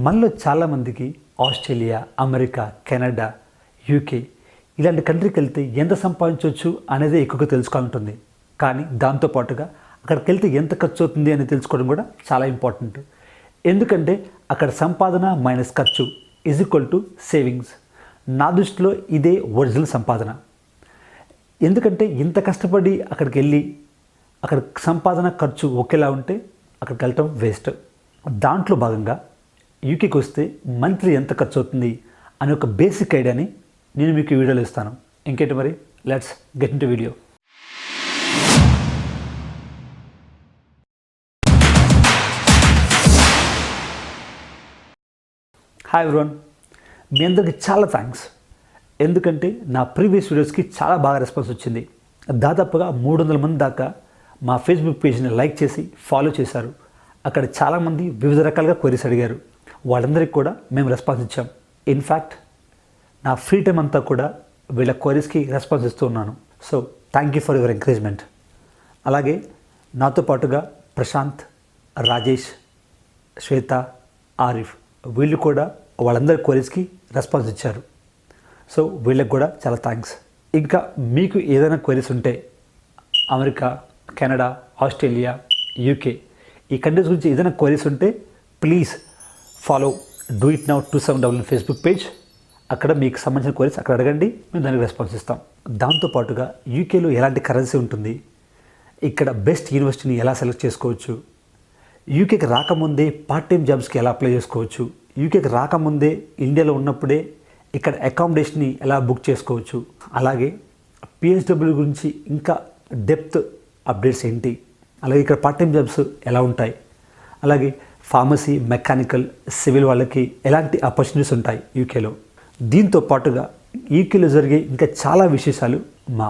మనలో చాలామందికి Australia, America, Canada, UK ఇలాంటి కంట్రీకి వెళ్తే ఎంత సంపాదించవచ్చు అనేది ఎక్కువగా తెలుసుకోవాలంటుంది. కానీ దాంతోపాటుగా అక్కడికి వెళ్తే ఎంత ఖర్చు అవుతుంది అని తెలుసుకోవడం కూడా చాలా ఇంపార్టెంట్. ఎందుకంటే అక్కడ సంపాదన మైనస్ ఖర్చు ఈజ్ ఈక్వల్ టు సేవింగ్స్. నా దృష్టిలో ఇదే ఒరిజినల్ సంపాదన. ఎందుకంటే ఇంత కష్టపడి అక్కడికి వెళ్ళి అక్కడ సంపాదన ఖర్చు ఒకేలా ఉంటే అక్కడికి వెళ్ళటం వేస్ట్. దాంట్లో భాగంగా యూకేకి వస్తే మంత్లీ ఎంత ఖర్చు అవుతుంది అనే ఒక బేసిక్ ఐడియాని నేను మీకు ఈ వీడియోలో ఇస్తాను. ఇంకేంటి మరి, let's get into video. Hi everyone, మీ అందరికీ చాలా థ్యాంక్స్. ఎందుకంటే నా ప్రీవియస్ వీడియోస్కి చాలా బాగా రెస్పాన్స్ వచ్చింది. దాదాపుగా 300 మంది దాకా మా ఫేస్బుక్ పేజ్ని లైక్ చేసి ఫాలో చేశారు. అక్కడ చాలామంది వివిధ రకాలుగా క్వరీస్ అడిగారు. వాళ్ళందరికీ కూడా మేము రెస్పాన్స్ ఇచ్చాం. ఇన్ఫ్యాక్ట్ నా ఫ్రీ టైం అంతా కూడా వీళ్ళ క్వరీస్కి రెస్పాన్స్ ఇస్తూ ఉన్నాను. So thank you for your encouragement. అలాగే నాతో పాటుగా ప్రశాంత్, రాజేష్, శ్వేత, ఆరిఫ్ వీళ్ళు కూడా వాళ్ళందరి క్వరీస్కి రెస్పాన్స్ ఇచ్చారు. సో వీళ్ళకి కూడా చాలా థ్యాంక్స్. ఇంకా మీకు ఏదైనా క్వరీస్ ఉంటే అమెరికా, కెనడా, ఆస్ట్రేలియా, యూకే ఈ కంట్రీస్ గురించి ఏదైనా క్వరీస్ ఉంటే please follow DoiTNow 27 Facebook page. అక్కడ మీకు సంబంధించిన క్వరీస్ అక్కడ అడగండి, మేము దానికి రెస్పాన్స్ ఇస్తాం. దాంతోపాటుగా యూకేలో ఎలాంటి కరెన్సీ ఉంటుంది, ఇక్కడ బెస్ట్ యూనివర్సిటీని ఎలా సెలెక్ట్ చేసుకోవచ్చు, యూకేకి రాకముందే పార్ట్ టైం జాబ్స్కి ఎలా అప్లై చేసుకోవచ్చు, యూకేకి రాకముందే ఇండియాలో ఉన్నప్పుడే ఇక్కడ అకామిడేషన్ని ఎలా బుక్ చేసుకోవచ్చు, అలాగే PSW గురించి ఇంకా డెప్త్ అప్డేట్స్ ఏంటి, అలాగే ఇక్కడ పార్ట్ టైం జాబ్స్ ఎలా ఉంటాయి, అలాగే ఫార్మసీ, మెకానికల్, సివిల్ వాళ్ళకి ఎలాంటి ఆపర్చునిటీస్ ఉంటాయి యూకేలో. దీంతో పాటుగా యూకేలో జరిగే ఇంకా చాలా విశేషాలు మా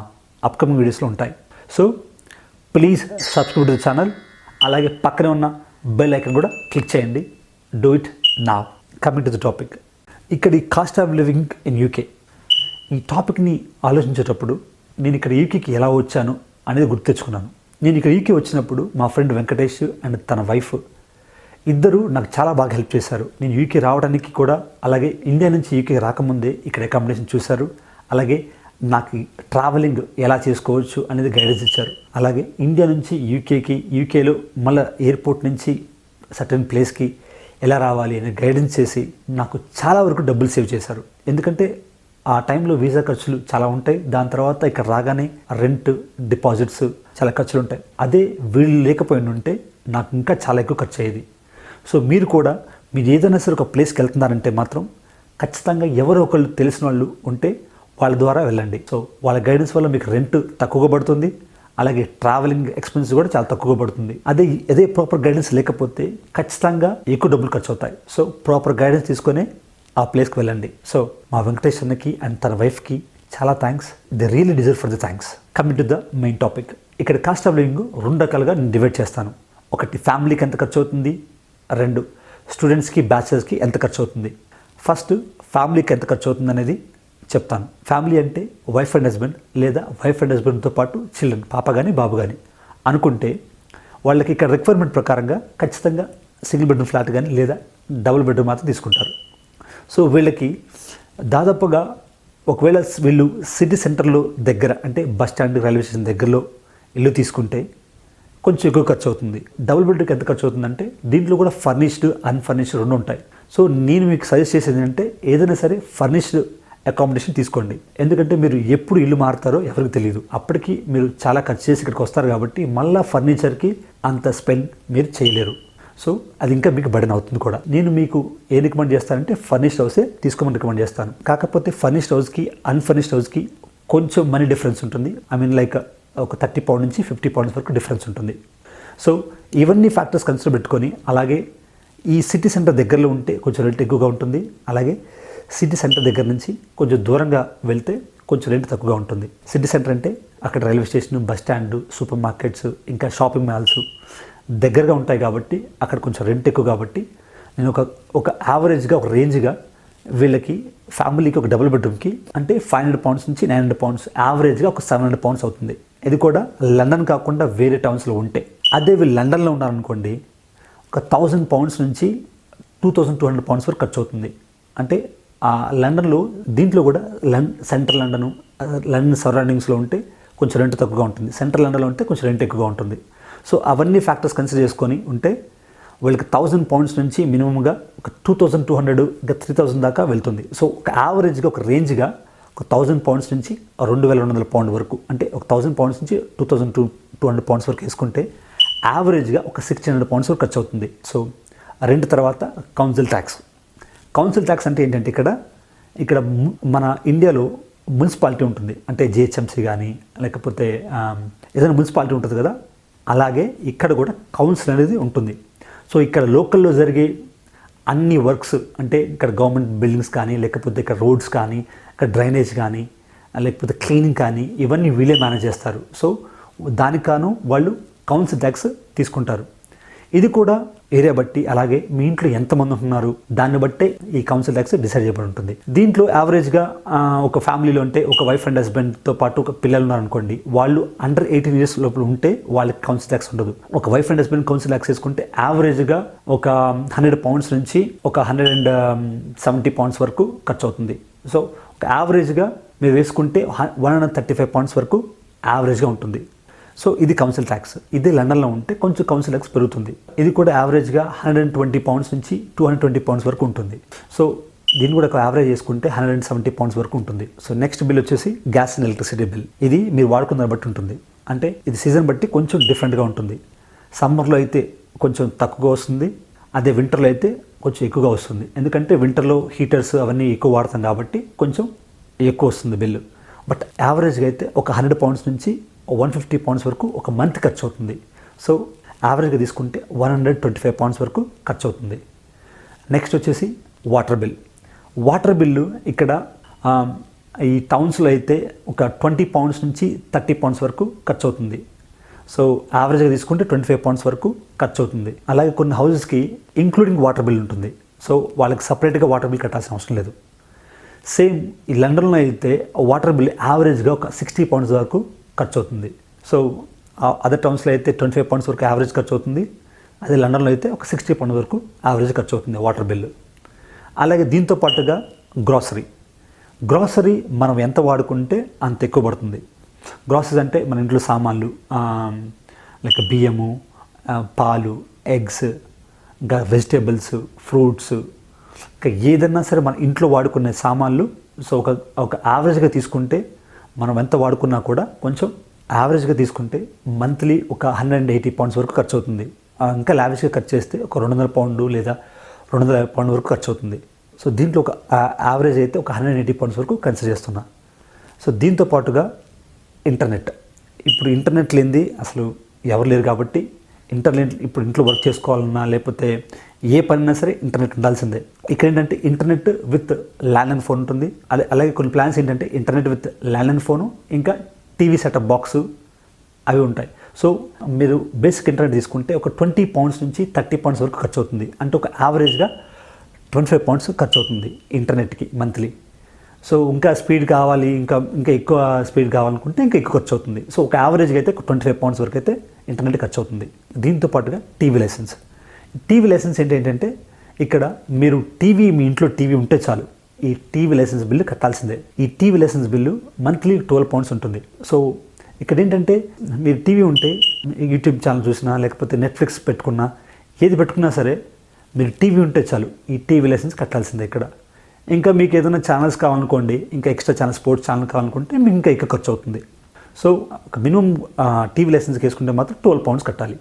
అప్కమింగ్ వీడియోస్లో ఉంటాయి. So please subscribe to the channel. అలాగే పక్కనే ఉన్న బెల్ ఐకన్ కూడా క్లిక్ చేయండి. DoiTNow. Coming to the topic. ఇక్కడ ఈ cost of living in UK ఈ టాపిక్ని ఆలోచించేటప్పుడు నేను ఇక్కడ యూకేకి ఎలా వచ్చాను అనేది గుర్తు తెచ్చుకున్నాను. నేను ఇక్కడ యూకే వచ్చినప్పుడు మా ఫ్రెండ్ వెంకటేష్ అండ్ తన వైఫ్ ఇద్దరు నాకు చాలా బాగా హెల్ప్ చేశారు. నేను యూకే రావడానికి కూడా, అలాగే ఇండియా నుంచి యూకే రాకముందే ఇక్కడ అకామిడేషన్ చూశారు. అలాగే నాకు ట్రావెలింగ్ ఎలా చేసుకోవచ్చు అనేది గైడెన్స్ ఇచ్చారు. అలాగే ఇండియా నుంచి యూకేకి, యూకేలో మళ్ళీ ఎయిర్పోర్ట్ నుంచి సర్టెన్ ప్లేస్కి ఎలా రావాలి అనే గైడెన్స్ చేసి నాకు చాలా వరకు డబ్బులు సేవ్ చేశారు. ఎందుకంటే ఆ టైంలో వీసా ఖర్చులు చాలా ఉంటాయి. దాని తర్వాత ఇక్కడ రాగానే రెంట్, డిపాజిట్స్ చాలా ఖర్చులు ఉంటాయి. అదే వీళ్ళు లేకపోయిన ఉంటే నాకు ఇంకా చాలా ఎక్కువ ఖర్చు అయ్యేది. సో మీరు కూడా మీరు ఏదైనా సరే ఒక ప్లేస్కి వెళ్తున్నారంటే మాత్రం ఖచ్చితంగా ఎవరో ఒకళ్ళు తెలిసిన వాళ్ళు ఉంటే వాళ్ళ ద్వారా వెళ్ళండి. సో వాళ్ళ గైడెన్స్ వల్ల మీకు రెంట్ తక్కువగా పడుతుంది, అలాగే ట్రావెలింగ్ ఎక్స్పెన్స్ కూడా చాలా తక్కువగా పడుతుంది. అదే ప్రాపర్ గైడెన్స్ లేకపోతే ఖచ్చితంగా ఎక్కువ డబ్బులు ఖర్చు అవుతాయి. సో ప్రాపర్ గైడెన్స్ తీసుకొని ఆ ప్లేస్కి వెళ్ళండి. సో మా వెంకటేష్ అన్నకి అండ్ తన వైఫ్కి చాలా thanks. They really deserve for the thanks. Coming to the main topic. ఇక్కడ కాస్ట్ ఆఫ్ లివింగ్ 2 రకాలుగా నేను డివైడ్ చేస్తాను. ఒకటి ఫ్యామిలీకి ఎంత ఖర్చు అవుతుంది, 2 స్టూడెంట్స్కి, బ్యాచిలర్స్కి ఎంత ఖర్చు అవుతుంది. ఫస్ట్ ఫ్యామిలీకి ఎంత ఖర్చు అవుతుంది అనేది చెప్తాను. ఫ్యామిలీ అంటే వైఫ్ అండ్ హస్బెండ్ లేదా వైఫ్ అండ్ హస్బెండ్తో పాటు చిల్డ్రన్, పాప కానీ బాబు కానీ అనుకుంటే వాళ్ళకి ఇక్కడ రిక్వైర్మెంట్ ప్రకారంగా ఖచ్చితంగా సింగిల్ బెడ్రూమ్ ఫ్లాట్ కానీ లేదా డబుల్ బెడ్రూమ్ మాత్రం తీసుకుంటారు. సో వీళ్ళకి దాదాపుగా ఒకవేళ వీళ్ళు సిటీ సెంటర్లో దగ్గర అంటే బస్ స్టాండ్, రైల్వే స్టేషన్ దగ్గరలో ఇల్లు తీసుకుంటే కొంచెం ఎక్కువ ఖర్చు అవుతుంది. డబుల్ బెడ్రూమ్కి ఎంత ఖర్చు అవుతుందంటే దీంట్లో కూడా ఫర్నిష్డ్, అన్ఫర్నిష్డ్ 2 ఉంటాయి. సో నేను మీకు సజెస్ట్ చేసేది ఏంటంటే ఏదైనా సరే ఫర్నిష్డ్ అకామిడేషన్ తీసుకోండి. ఎందుకంటే మీరు ఎప్పుడు ఇల్లు మారుతారో ఎవరికి తెలియదు. అప్పటికి మీరు చాలా ఖర్చు చేసి ఇక్కడికి వస్తారు కాబట్టి మళ్ళీ ఫర్నిచర్కి అంత స్పెండ్ మీరు చేయలేరు. సో అది ఇంకా మీకు బర్డెన్ అవుతుంది కూడా. నేను మీకు ఏ రికమెండ్ చేస్తానంటే ఫర్నిష్డ్ హౌసే తీసుకోమని రికమెండ్ చేస్తాను. కాకపోతే ఫర్నిష్డ్ హౌస్కి అన్ఫర్నిష్డ్ హౌస్కి కొంచెం మనీ డిఫరెన్స్ ఉంటుంది. ఐ మీన్ లైక్ ఒక 30 పౌండ్ నుంచి 50 పౌండ్స్ వరకు డిఫరెన్స్ ఉంటుంది. సో ఇవన్నీ ఫ్యాక్టర్స్ కన్సిడర్ పెట్టుకొని, అలాగే ఈ సిటీ సెంటర్ దగ్గరలో ఉంటే కొంచెం రెంట్ ఎక్కువగా ఉంటుంది. అలాగే సిటీ సెంటర్ దగ్గర నుంచి కొంచెం దూరంగా వెళ్తే కొంచెం రెంట్ తక్కువగా ఉంటుంది. సిటీ సెంటర్ అంటే అక్కడ railway station, bus stand, super markets, ఇంకా షాపింగ్ మాల్స్ దగ్గరగా ఉంటాయి కాబట్టి అక్కడ కొంచెం రెంట్ ఎక్కువ. కాబట్టి నేను ఒక యావరేజ్గా, ఒక రేంజ్గా వీళ్ళకి ఫ్యామిలీకి ఒక డబుల్ బెడ్రూమ్కి అంటే 500 పౌండ్స్ నుంచి 900 పౌండ్స్, యావరేజ్గా ఒక 700 పౌండ్స్ అవుతుంది. ఇది కూడా లండన్ కాకుండా వేరే టౌన్స్లో ఉంటే. అదే వీళ్ళు లండన్లో ఉన్నారనుకోండి ఒక 1000 పౌండ్స్ నుంచి £2,200 వరకు ఖర్చు అవుతుంది. అంటే లండన్లో దీంట్లో కూడా సెంట్రల్ లండన్ సరౌండింగ్స్లో ఉంటే కొంచెం రెంట్ తక్కువగా ఉంటుంది, సెంట్రల్ లండన్లో ఉంటే కొంచెం రెంట్ ఎక్కువగా ఉంటుంది. సో అవన్నీ ఫ్యాక్టర్స్ కన్సిడర్ చేసుకొని ఉంటే వీళ్ళకి £1,000 నుంచి మినిమంగా ఒక 2,200 ఇంకా 3,000 దాకా వెళ్తుంది. సో ఒక యావరేజ్గా ఒక రేంజ్గా ఒక £1,000 నుంచి £2,200 వరకు, అంటే ఒక £1,000 నుంచి £2,200 వరకు వేసుకుంటే యావరేజ్గా ఒక £1,600 వరకు ఖర్చు అవుతుంది. సో రెంట్ తర్వాత కౌన్సిల్ ట్యాక్స్ అంటే ఏంటంటే ఇక్కడ మన ఇండియాలో మున్సిపాలిటీ ఉంటుంది, అంటే జిహెచ్ఎంసీ కానీ లేకపోతే ఏదైనా మున్సిపాలిటీ ఉంటుంది కదా, అలాగే ఇక్కడ కూడా కౌన్సిల్ అనేది ఉంటుంది. సో ఇక్కడ లోకల్లో జరిగే అన్ని వర్క్స్, అంటే ఇక్కడ గవర్నమెంట్ బిల్డింగ్స్ కానీ లేకపోతే ఇక్కడ రోడ్స్ కానీ ఇక్కడ డ్రైనేజ్ కానీ లేకపోతే క్లీనింగ్ కానీ ఇవన్నీ వీళ్ళే మేనేజ్ చేస్తారు. సో దానికాను వాళ్ళు కౌన్సిల్ ట్యాక్స్ తీసుకుంటారు. ఇది కూడా ఏరియా బట్టి, అలాగే మీ ఇంట్లో ఎంతమంది ఉంటున్నారు దాన్ని బట్టే ఈ కౌన్సిల్ ట్యాక్స్ డిసైడ్ చేయబడి ఉంటుంది. దీంట్లో యావరేజ్గా ఒక ఫ్యామిలీలో అంటే ఒక వైఫ్ అండ్ హస్బెండ్తో పాటు ఒక పిల్లలు ఉన్నారనుకోండి, వాళ్ళు అండర్ 18 years లోపల ఉంటే వాళ్ళకి కౌన్సిల్ ట్యాక్స్ ఉండదు. ఒక wife and husband council tax వేసుకుంటే యావరేజ్గా ఒక £100 నుంచి ఒక £170 వరకు ఖర్చు అవుతుంది. సో ఒక యావరేజ్గా మీరు వేసుకుంటే £135 వరకు యావరేజ్గా ఉంటుంది. సో ఇది కౌన్సిల్ ట్యాక్స్. ఇది లండన్లో ఉంటే కొంచెం కౌన్సిల్ ట్యాక్స్ పెరుగుతుంది. ఇది కూడా యావరేజ్గా £120 నుంచి £220 వరకు ఉంటుంది. సో దీన్ని కూడా ఒక యావరేజ్ చేసుకుంటే £170 వరకు ఉంటుంది. సో నెక్స్ట్ బిల్ వచ్చేసి గ్యాస్ అండ్ ఎలక్ట్రిసిటీ బిల్. ఇది మీరు వాడుకున్న దాన్ని బట్టి ఉంటుంది, అంటే ఇది సీజన్ బట్టి కొంచెం డిఫరెంట్గా ఉంటుంది. సమ్మర్లో అయితే కొంచెం తక్కువగా వస్తుంది, అదే వింటర్లో అయితే కొంచెం ఎక్కువగా వస్తుంది. ఎందుకంటే వింటర్లో హీటర్స్ అవన్నీ ఎక్కువ వాడతాం కాబట్టి కొంచెం ఎక్కువ వస్తుంది బిల్లు. బట్ యావరేజ్గా అయితే ఒక £100 నుంచి £150 వరకు ఒక మంత్ ఖర్చు అవుతుంది. సో యావరేజ్గా తీసుకుంటే £125 వరకు ఖర్చు అవుతుంది. నెక్స్ట్ వచ్చేసి వాటర్ బిల్లు ఇక్కడ ఈ టౌన్స్లో అయితే ఒక £20 నుంచి £30 వరకు ఖర్చు అవుతుంది. సో యావరేజ్గా తీసుకుంటే £25 వరకు ఖర్చు అవుతుంది. అలాగే కొన్ని హౌసెస్కి ఇంక్లూడింగ్ వాటర్ బిల్ ఉంటుంది. సో వాళ్ళకి సపరేట్గా వాటర్ బిల్ కట్టాల్సిన అవసరం లేదు. సేమ్ ఈ లండన్లో అయితే వాటర్ బిల్ యావరేజ్గా ఒక £60 వరకు ఖర్చు అవుతుంది. సో అదర్ టౌన్స్లో అయితే £25 వరకు యావరేజ్ ఖర్చు అవుతుంది, అదే లండన్లో అయితే ఒక £60 వరకు యావరేజ్ ఖర్చు అవుతుంది వాటర్ బిల్లు. అలాగే దీంతో పాటుగా గ్రాసరీ మనం ఎంత వాడుకుంటే అంత ఎక్కువ పడుతుంది. గ్రాసరీస్ అంటే మన ఇంట్లో సామాన్లు, లైక్ బియ్యము, పాలు, ఎగ్స్, ఇంకా వెజిటేబుల్స్, ఫ్రూట్స్, ఇంకా ఏదన్నా సరే మన ఇంట్లో వాడుకునే సామాన్లు. సో ఒక యావరేజ్గా తీసుకుంటే మనం ఎంత వాడుకున్నా కూడా కొంచెం యావరేజ్గా తీసుకుంటే మంత్లీ ఒక £180 వరకు ఖర్చు అవుతుంది. ఇంకా లావిష్గా ఖర్చు చేస్తే ఒక £200 లేదా £250 వరకు ఖర్చు అవుతుంది. సో దీంట్లో ఒక యావరేజ్ అయితే ఒక £180 వరకు కన్సిడర్ చేస్తున్నా. సో దీంతో పాటుగా ఇంటర్నెట్ లేనిది అసలు ఎవరు లేరు కాబట్టి ఇప్పుడు ఇంట్లో వర్క్ చేసుకోవాలన్నా లేకపోతే ఏ పనైనా సరే ఇంటర్నెట్ ఉండాల్సిందే. ఇక్కడ ఏంటంటే ఇంటర్నెట్ విత్ ల్యాండ్లైన్ ఫోన్ ఉంటుంది. అలాగే కొన్ని ప్లాన్స్ ఏంటంటే ఇంటర్నెట్ విత్ ల్యాండ్లైన్ ఫోను, ఇంకా టీవీ సెటప్ బాక్స్ అవి ఉంటాయి. సో మీరు బేసిక్ ఇంటర్నెట్ తీసుకుంటే ఒక £20 నుంచి £30 వరకు ఖర్చు అవుతుంది. అంటే ఒక యావరేజ్గా £25 ఖర్చు అవుతుంది ఇంటర్నెట్కి మంత్లీ. సో ఇంకా స్పీడ్ కావాలి, ఇంకా ఎక్కువ స్పీడ్ కావాలనుకుంటే ఇంకా ఎక్కువ ఖర్చు అవుతుంది. సో ఒక యావరేజ్గా అయితే £25 వరకు అయితే ఇంటర్నెట్ ఖర్చు అవుతుంది. దీంతో పాటుగా టీవీ లైసెన్స్ ఏంటంటే ఇక్కడ మీరు మీ ఇంట్లో టీవీ ఉంటే చాలు, ఈ టీవీ లైసెన్స్ బిల్లు కట్టాల్సిందే. ఈ టీవీ లైసెన్స్ బిల్లు మంత్లీ £12 ఉంటుంది. సో ఇక్కడ ఏంటంటే మీరు టీవీ ఉంటే యూట్యూబ్ ఛానల్ చూసినా లేకపోతే నెట్ఫ్లిక్స్ పెట్టుకున్నా ఏది పెట్టుకున్నా సరే మీరు టీవీ ఉంటే చాలు, ఈ టీవీ లైసెన్స్ కట్టాల్సిందే ఇక్కడ. ఇంకా మీకు ఏదైనా ఛానల్స్ కావాలనుకోండి, ఇంకా ఎక్స్ట్రా ఛానల్, స్పోర్ట్స్ ఛానల్ కావాలనుకుంటే మీకు ఇంకా ఎక్కువ ఖర్చు అవుతుంది. సో ఒక మినిమం టీవీ లైసెన్స్కి వేసుకుంటే మాత్రం £12 కట్టాలి.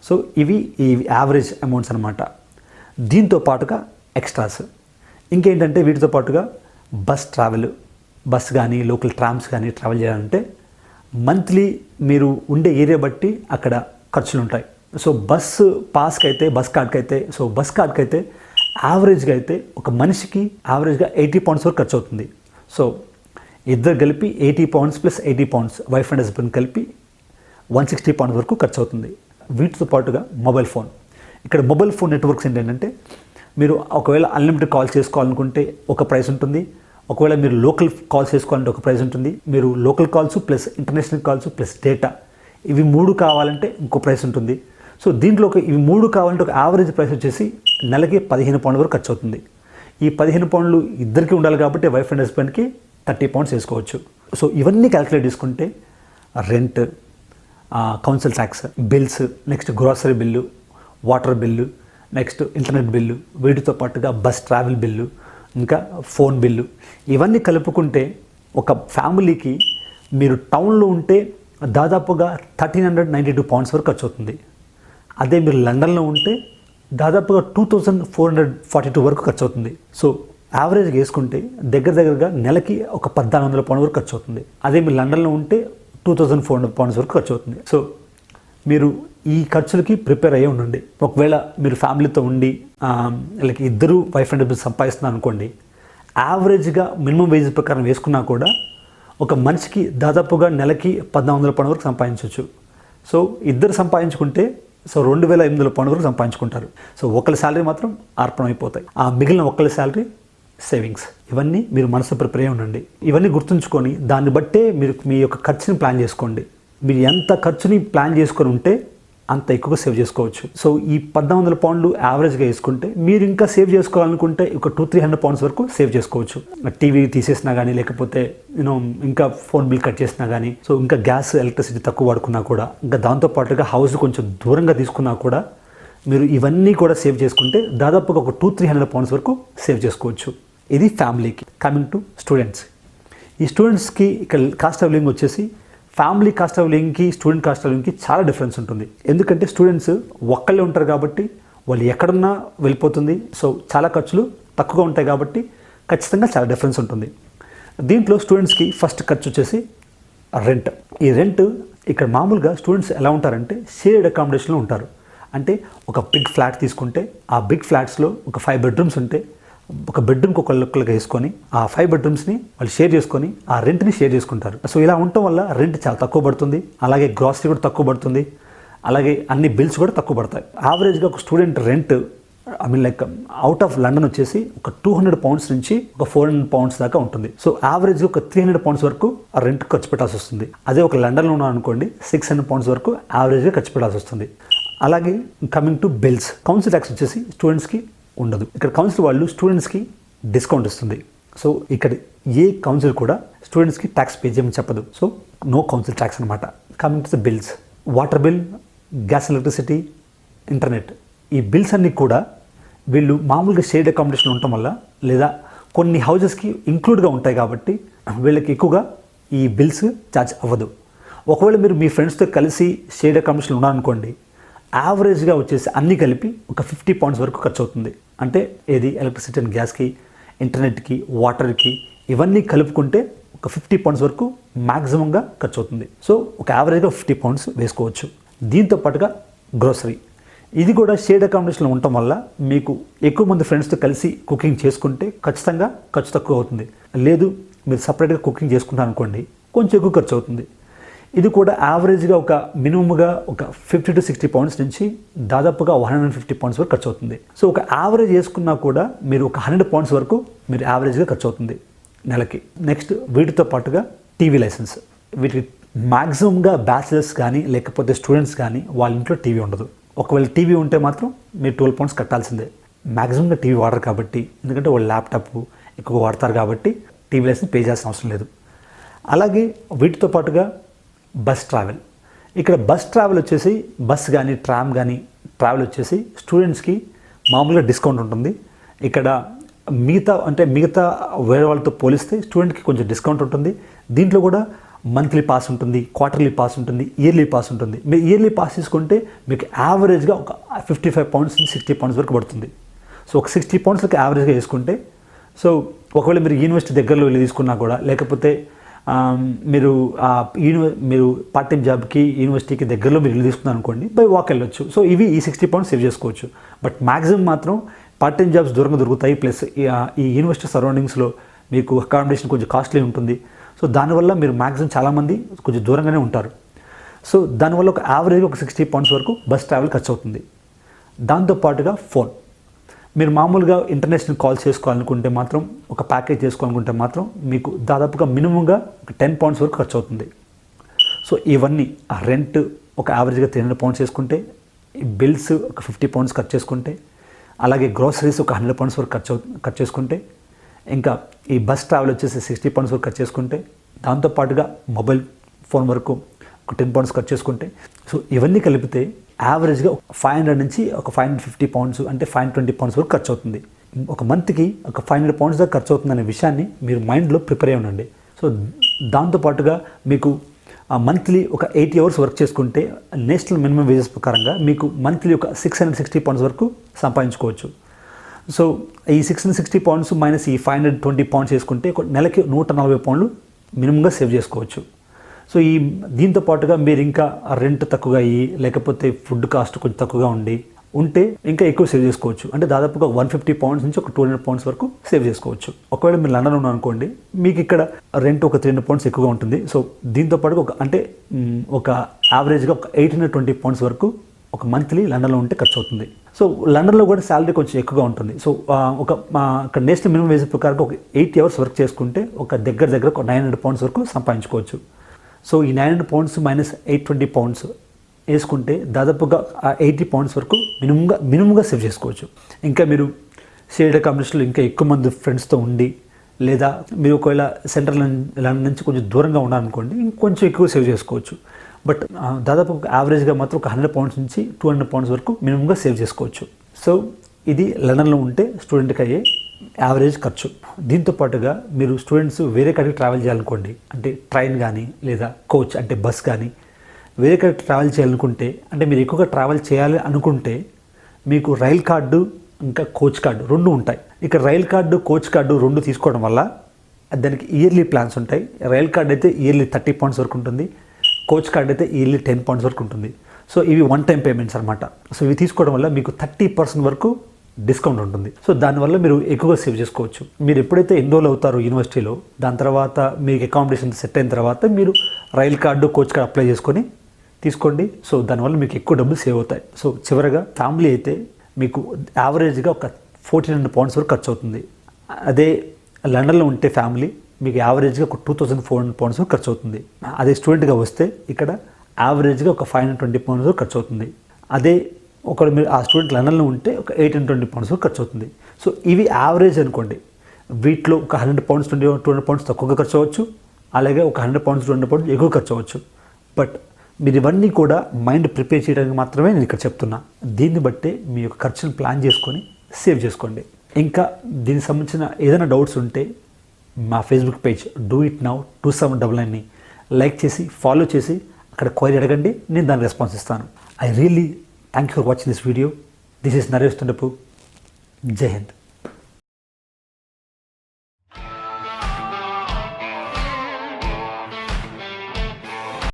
సో ఇవి ఈ యావరేజ్ అమౌంట్స్ అనమాట. దీంతో పాటుగా ఎక్స్ట్రాస్ ఇంకేంటంటే వీటితో పాటుగా బస్ కానీ లోకల్ ట్రామ్స్ కానీ ట్రావెల్ చేయాలంటే మంత్లీ మీరు ఉండే ఏరియా బట్టి అక్కడ ఖర్చులు ఉంటాయి. సో బస్ కార్డ్కి అయితే యావరేజ్గా అయితే ఒక మనిషికి యావరేజ్గా £80 వరకు ఖర్చు అవుతుంది. సో ఇద్దరు కలిపి £80 ప్లస్ £80 వైఫ్ అండ్ హస్బెండ్ కలిపి £160 వరకు ఖర్చు అవుతుంది. వీటితో పాటుగా మొబైల్ ఫోన్ నెట్వర్క్స్ ఏంటంటే మీరు ఒకవేళ అన్లిమిటెడ్ కాల్స్ చేసుకోవాలనుకుంటే ఒక ప్రైస్ ఉంటుంది, ఒకవేళ మీరు లోకల్ కాల్స్ చేసుకోవాలంటే ఒక ప్రైస్ ఉంటుంది. మీరు local calls plus international calls plus data ఇవి 3 కావాలంటే ఇంకో ప్రైస్ ఉంటుంది. సో దీంట్లో ఇవి 3 కావాలంటే ఒక యావరేజ్ ప్రైస్ వచ్చేసి నెలకి 15 పౌండ్ల వరకు ఖర్చు అవుతుంది. ఈ 15 పౌండ్లు ఇద్దరికి ఉండాలి కాబట్టి వైఫ్ అండ్ హస్బెండ్కి 30 పౌండ్స్ వేసుకోవచ్చు. సో ఇవన్నీ క్యాలిక్యులేట్ చేసుకుంటే rent, council tax, bills, next grocery bill, water bill, next internet bill, వీటితో పాటుగా బస్ ట్రావెల్ బిల్లు, ఇంకా ఫోన్ బిల్లు, ఇవన్నీ కలుపుకుంటే ఒక ఫ్యామిలీకి మీరు టౌన్లో ఉంటే దాదాపుగా 1392 పౌండ్స్ వరకు ఖర్చు అవుతుంది. అదే మీరు లండన్లో ఉంటే దాదాపుగా 2442 వరకు ఖర్చు అవుతుంది. సో యావరేజ్గా వేసుకుంటే దగ్గరగా నెలకి ఒక 1400 పౌండ్ల వరకు ఖర్చు అవుతుంది. అదే మీరు లండన్లో ఉంటే 2400 పౌండ్స్ వరకు ఖర్చు అవుతుంది. సో మీరు ఈ ఖర్చులకి ప్రిపేర్ అయ్యి ఉండండి. ఒకవేళ మీరు ఫ్యామిలీతో ఉండి లైక్ ఇద్దరు వైఫ్ అండ్ హస్బెండ్ సంపాదిస్తున్నారు అనుకోండి, యావరేజ్గా మినిమం వేజ్ ప్రకారం వేసుకున్నా కూడా ఒక మనిషికి దాదాపుగా నెలకి 1400 పౌండ్ల వరకు సంపాదించవచ్చు. సో ఇద్దరు సంపాదించుకుంటే 2800 పౌండ్ల వరకు సంపాదించుకుంటారు. సో ఒకళ్ళ శాలరీ మాత్రం అర్పణం అయిపోతాయి. ఆ మిగిలిన ఒకళ్ళ శాలరీ సేవింగ్స్. ఇవన్నీ మీరు మనసు ప్రిపేర్ అయ్యి ఉండండి. ఇవన్నీ గుర్తుంచుకొని దాన్ని బట్టే మీరు మీ యొక్క ఖర్చుని ప్లాన్ చేసుకోండి. మీరు ఎంత ఖర్చుని ప్లాన్ చేసుకొని ఉంటే అంత ఎక్కువగా సేవ్ చేసుకోవచ్చు. సో ఈ 1400 పౌండ్లు యావరేజ్గా వేసుకుంటే మీరు ఇంకా సేవ్ చేసుకోవాలనుకుంటే ఒక 200-300 పౌండ్స్ వరకు సేవ్ చేసుకోవచ్చు. టీవీ తీసేసినా కానీ, లేకపోతే ఇంకా ఫోన్ బిల్ కట్ చేసినా కానీ, సో ఇంకా గ్యాస్, ఎలక్ట్రిసిటీ తక్కువ వాడుకున్నా కూడా, ఇంకా దాంతోపాటుగా హౌస్ కొంచెం దూరంగా తీసుకున్నా కూడా మీరు ఇవన్నీ కూడా సేవ్ చేసుకుంటే దాదాపుగా ఒక 200-300 పౌండ్స్ వరకు సేవ్ చేసుకోవచ్చు. ఇది ఫ్యామిలీకి. Coming to students. ఈ స్టూడెంట్స్కి ఇక్కడ కాస్ట్ ఆఫ్ లివింగ్ వచ్చేసి ఫ్యామిలీ కాస్ట్ ఆఫ్ లివింగ్కి స్టూడెంట్ కాస్ట్ ఆఫ్ లివింగ్కి చాలా డిఫరెన్స్ ఉంటుంది. ఎందుకంటే స్టూడెంట్స్ ఒక్కళ్ళే ఉంటారు కాబట్టి వాళ్ళు ఎక్కడున్నా వెళ్ళిపోతుంది. సో చాలా ఖర్చులు తక్కువగా ఉంటాయి కాబట్టి ఖచ్చితంగా చాలా డిఫరెన్స్ ఉంటుంది. దీంట్లో స్టూడెంట్స్కి ఫస్ట్ ఖర్చు వచ్చేసి రెంట్. ఈ రెంట్ ఇక్కడ మామూలుగా స్టూడెంట్స్ ఎలా ఉంటారంటే షేర్డ్ అకామిడేషన్లో ఉంటారు. అంటే ఒక బిగ్ ఫ్లాట్ తీసుకుంటే ఆ బిగ్ ఫ్లాట్స్లో ఒక 5 బెడ్రూమ్స్ ఉంటే ఒక బెడ్రూమ్కి ఒకళ్ళకి వేసుకొని ఆ 5 బెడ్రూమ్స్ని వాళ్ళు షేర్ చేసుకొని ఆ రెంట్ని షేర్ చేసుకుంటారు. సో ఇలా ఉండటం వల్ల రెంట్ చాలా తక్కువ పడుతుంది. అలాగే గ్రాసరీ కూడా తక్కువ పడుతుంది. అలాగే అన్ని బిల్స్ కూడా తక్కువ పడతాయి. యావరేజ్గా ఒక student rent like out of London వచ్చేసి ఒక 200 పౌండ్స్ నుంచి ఒక 400 పౌండ్స్ దాకా ఉంటుంది. సో యావరేజ్గా ఒక 300 పౌండ్స్ వరకు ఆ రెంట్ ఖర్చు పెట్టాల్సి వస్తుంది. అదే ఒక లండన్లో ఉన్నాం అనుకోండి 600 పౌండ్స్ వరకు యావరేజ్గా ఖర్చు పెట్టాల్సి వస్తుంది. అలాగే coming to bills, council tax వచ్చేసి స్టూడెంట్స్కి ఉండదు. ఇక్కడ కౌన్సిల్ వాళ్ళు స్టూడెంట్స్కి డిస్కౌంట్ ఇస్తుంది. సో ఇక్కడ ఏ కౌన్సిల్ కూడా స్టూడెంట్స్కి ట్యాక్స్ పే చేయమని చెప్పదు. సో నో కౌన్సిల్ ట్యాక్స్ అనమాట. Coming to the bills, water bill, gas, electricity, internet, ఈ బిల్స్ అన్నీ కూడా వీళ్ళు మామూలుగా షేర్డ్ అకామిడేషన్ ఉండటం వల్ల లేదా కొన్ని హౌజెస్కి ఇంక్లూడ్గా ఉంటాయి కాబట్టి వీళ్ళకి ఎక్కువగా ఈ బిల్స్ ఛార్జ్ అవ్వదు. ఒకవేళ మీరు మీ ఫ్రెండ్స్తో కలిసి షేర్డ్ అకామిడేషన్ ఉన్నారనుకోండి, యావరేజ్గా వచ్చేసి అన్నీ కలిపి ఒక 50 పౌండ్స్ వరకు ఖర్చు అవుతుంది. అంటే ఏది ఎలక్ట్రిసిటీ అండ్ గ్యాస్కి, ఇంటర్నెట్కి, వాటర్కి ఇవన్నీ కలుపుకుంటే ఒక 50 పౌండ్స్ వరకు మ్యాక్సిమంగా ఖర్చు అవుతుంది. సో ఒక యావరేజ్గా 50 పౌండ్స్ వేసుకోవచ్చు. దీంతో పాటుగా గ్రోసరీ, ఇది కూడా షేర్డ్ అకామిడేషన్లో ఉండటం వల్ల మీకు ఎక్కువ మంది ఫ్రెండ్స్తో కలిసి కుకింగ్ చేసుకుంటే ఖచ్చితంగా ఖర్చు తక్కువ అవుతుంది. లేదు మీరు సపరేట్గా కుకింగ్ చేసుకుంటారు అనుకోండి కొంచెం ఎక్కువ ఖర్చు అవుతుంది. ఇది కూడా యావరేజ్గా ఒక మినిమంగా ఒక 50 to 60 పౌండ్స్ నుంచి దాదాపుగా 150 పౌండ్స్ వరకు ఖర్చు అవుతుంది. సో ఒక యావరేజ్ వేసుకున్నా కూడా మీరు ఒక 100 పౌండ్స్ వరకు మీరు యావరేజ్గా ఖర్చు అవుతుంది నెలకి. నెక్స్ట్ వీటితో పాటుగా టీవీ లైసెన్స్. వీటికి మ్యాక్సిమంగా బ్యాచిలర్స్ కానీ లేకపోతే స్టూడెంట్స్ కానీ వాళ్ళ ఇంట్లో టీవీ ఉండదు. ఒకవేళ టీవీ ఉంటే మాత్రం మీరు 12 పౌండ్స్ కట్టాల్సిందే. మ్యాక్సిమంగా టీవీ వాడరు కాబట్టి, ఎందుకంటే వాళ్ళు ల్యాప్టాప్ ఎక్కువ వాడతారు కాబట్టి టీవీ లైసెన్స్ పే చేయాల్సిన అవసరం లేదు. అలాగే వీటితో పాటుగా బస్ ట్రావెల్. ఇక్కడ బస్ ట్రావెల్ వచ్చేసి బస్ కానీ ట్రామ్ కానీ ట్రావెల్ వచ్చేసి స్టూడెంట్స్కి మామూలుగా డిస్కౌంట్ ఉంటుంది. ఇక్కడ మిగతా వేరే వాళ్ళతో పోలిస్తే స్టూడెంట్కి కొంచెం డిస్కౌంట్ ఉంటుంది. దీంట్లో కూడా మంత్లీ పాస్ ఉంటుంది, క్వార్టర్లీ పాస్ ఉంటుంది, ఇయర్లీ పాస్ ఉంటుంది. మీరు ఇయర్లీ పాస్ తీసుకుంటే మీకు యావరేజ్గా ఒక 55 పౌండ్స్ నుంచి 60 పౌండ్స్ వరకు పడుతుంది. సో ఒక 60 పౌండ్స్కి యావరేజ్గా వేసుకుంటే, సో ఒకవేళ మీరు యూనివర్సిటీ దగ్గరలో వెళ్ళి తీసుకున్నా కూడా, లేకపోతే మీరు పార్ట్ టైం జాబ్కి యూనివర్సిటీకి దగ్గరలో మీరు వెళ్ళి తీసుకున్నారు అనుకోండి, బై వాక్ వెళ్ళొచ్చు. సో ఇవి ఈ 60 పౌండ్స్ సేవ్ చేసుకోవచ్చు. బట్ మ్యాక్సిమం మాత్రం పార్ట్ టైం జాబ్స్ దూరంగా దొరుకుతాయి. ప్లస్ ఈ యూనివర్సిటీ సరౌండింగ్స్లో మీకు అకామిడేషన్ కొంచెం కాస్ట్లీ ఉంటుంది. సో దానివల్ల మీరు మ్యాక్సిమం చాలామంది కొంచెం దూరంగానే ఉంటారు. సో దానివల్ల ఒక యావరేజ్గా ఒక 60 పౌండ్స్ వరకు బస్ ట్రావెల్ ఖర్చు అవుతుంది. దాంతోపాటుగా ఫోన్, మీరు మామూలుగా ఇంటర్నేషనల్ కాల్స్ చేసుకోవాలనుకుంటే మాత్రం, ఒక ప్యాకేజ్ చేసుకోవాలనుకుంటే మాత్రం మీకు దాదాపుగా మినిమంగా ఒక 10 పౌండ్స్ వరకు ఖర్చు అవుతుంది. సో ఇవన్నీ ఆ రెంట్ ఒక యావరేజ్గా 300 పౌండ్స్ వేసుకుంటే ఈ బిల్స్ ఒక 50 పౌండ్స్ ఖర్చు చేసుకుంటే, అలాగే గ్రోసరీస్ ఒక 100 పౌండ్స్ వరకు ఖర్చు చేసుకుంటే, ఇంకా ఈ బస్ ట్రావెల్ వచ్చేసి 60 పౌండ్స్ వరకు ఖర్చు చేసుకుంటే, దాంతోపాటుగా మొబైల్ ఫోన్ వరకు ఒక 10 పౌండ్స్ ఖర్చు చేసుకుంటే, సో ఇవన్నీ కలిపితే యావరేజ్గా 500 నుంచి ఒక 550 పౌండ్స్ అంటే 520 పౌండ్స్ వరకు ఖర్చు అవుతుంది. ఒక మంత్కి ఒక 500 పౌండ్స్ దాకా ఖర్చు అవుతుందనే విషయాన్ని మీరు మైండ్లో ప్రిపేర్ అయి ఉండండి. సో దాంతోపాటుగా మీకు మంత్లీ ఒక 80 అవర్స్ వర్క్ చేసుకుంటే నేషనల్ మినిమం వేజెస్ ప్రకారంగా మీకు మంత్లీ ఒక 660 పౌండ్స్ వరకు సంపాదించుకోవచ్చు. సో ఈ 660 పౌండ్స్ మైనస్ ఈ 520 పౌండ్స్ వేసుకుంటే నెలకి 140 పౌండ్లు మినిమంగా సేవ్ చేసుకోవచ్చు. సో దీంతో పాటుగా మీరు ఇంకా రెంట్ తక్కువగా అయ్యి, లేకపోతే ఫుడ్ కాస్ట్ కొంచెం తక్కువగా ఉంటే ఇంకా ఎక్కువ సేవ్ చేసుకోవచ్చు. అంటే దాదాపుగా 150 పౌండ్స్ నుంచి ఒక 200 పౌండ్స్ వరకు సేవ్ చేసుకోవచ్చు. ఒకవేళ మీరు లండన్ ఉన్నారు అనుకోండి, మీకు ఇక్కడ రెంట్ ఒక 300 పౌండ్స్ ఎక్కువగా ఉంటుంది. సో దీంతో పాటు ఒక యావరేజ్గా ఒక 820 పౌండ్స్ వరకు ఒక మంత్లీ లండన్లో ఉంటే ఖర్చు అవుతుంది. సో లండన్లో కూడా శాలరీ కొంచెం ఎక్కువగా ఉంటుంది. సో ఒక నేషనల్ మినిమం వేజ్ ప్రకారం ఒక 80 అవర్స్ వర్క్ చేసుకుంటే ఒక దగ్గర ఒక 900 పౌండ్స్ వరకు సంపాదించుకోవచ్చు. సో ఈ 900 పౌండ్స్ మైనస్ 820 పౌండ్స్ వేసుకుంటే దాదాపుగా 80 పౌండ్స్ వరకు మినిమంగా సేవ్ చేసుకోవచ్చు. ఇంకా మీరు షేర్డ్ అకామిడేషన్లో ఇంకా ఎక్కువ మంది ఫ్రెండ్స్తో ఉండి, లేదా మీరు ఒకవేళ సెంట్రల్ లండన్ నుంచి కొంచెం దూరంగా ఉన్నారనుకోండి, ఇంకొంచెం ఎక్కువ సేవ్ చేసుకోవచ్చు. బట్ దాదాపు యావరేజ్గా మాత్రం ఒక 100 పౌండ్స్ నుంచి 200 పౌండ్స్ వరకు మినిమంగా సేవ్ చేసుకోవచ్చు. సో ఇది లండన్లో ఉంటే స్టూడెంట్కి అయ్యే యావరేజ్ ఖర్చు. దీంతో పాటుగా మీరు స్టూడెంట్స్ వేరే కాడికి ట్రావెల్ చేయాలనుకోండి, అంటే ట్రైన్ కానీ లేదా కోచ్ అంటే బస్ కానీ వేరే కాడికి ట్రావెల్ చేయాలనుకుంటే, అంటే మీరు ఎక్కువగా ట్రావెల్ చేయాలి అనుకుంటే మీకు రైల్ కార్డు ఇంకా కోచ్ కార్డు రెండు ఉంటాయి. ఇక రైల్ కార్డు కోచ్ కార్డు రెండు తీసుకోవడం వల్ల దానికి ఇయర్లీ ప్లాన్స్ ఉంటాయి. రైల్ కార్డు అయితే ఇయర్లీ 30 పౌండ్స్ వరకు ఉంటుంది, కోచ్ కార్డ్ అయితే ఇయర్లీ 10 పౌండ్స్ వరకు ఉంటుంది. సో ఇవి వన్ టైం పేమెంట్స్ అనమాట. సో ఇవి తీసుకోవడం వల్ల మీకు 30% వరకు డిస్కౌంట్ ఉంటుంది. సో దానివల్ల మీరు ఎక్కువగా సేవ్ చేసుకోవచ్చు. మీరు ఎప్పుడైతే ఎన్రోల్ అవుతారో యూనివర్సిటీలో, దాని తర్వాత మీకు అకామిడేషన్ సెట్ అయిన తర్వాత మీరు rail card coach card apply చేసుకొని తీసుకోండి. సో దానివల్ల మీకు ఎక్కువ డబ్బులు సేవ్ అవుతాయి. సో చివరగా ఫ్యామిలీ అయితే మీకు యావరేజ్గా ఒక 1400 పౌండ్స్ వరకు ఖర్చు అవుతుంది. అదే లండన్లో ఉంటే ఫ్యామిలీ మీకు యావరేజ్గా ఒక 2400 పౌండ్స్ వరకు ఖర్చు అవుతుంది. అదే స్టూడెంట్గా వస్తే ఇక్కడ యావరేజ్గా ఒక 520 పౌండ్స్ వరకు ఖర్చు అవుతుంది. అదే ఒకవేళ మీరు ఆ స్టూడెంట్ లండన్లో ఉంటే ఒక 820 పౌండ్స్ వరకు ఖర్చు అవుతుంది. సో ఇవి యావరేజ్ అనుకోండి. వీటిలో ఒక 100 పౌండ్స్ 200 పౌండ్స్ తక్కువగా ఖర్చు అవ్వచ్చు, అలాగే ఒక 100 పౌండ్స్ 200 పౌండ్స్ ఎక్కువ ఖర్చు అవ్వచ్చు. బట్ మీరు ఇవన్నీ కూడా మైండ్ ప్రిపేర్ చేయడానికి మాత్రమే నేను ఇక్కడ చెప్తున్నా. దీన్ని బట్టే మీ యొక్క ఖర్చును ప్లాన్ చేసుకొని సేవ్ చేసుకోండి. ఇంకా దీనికి సంబంధించిన ఏదైనా డౌట్స్ ఉంటే మా ఫేస్బుక్ పేజ్ DoiTNow 2799ని లైక్ చేసి ఫాలో చేసి అక్కడ క్వైరీ అడగండి, నేను దాని రెస్పాన్స్ ఇస్తాను. I really thank you for watching this video. This is Naresh Thandapu. Jai Hind.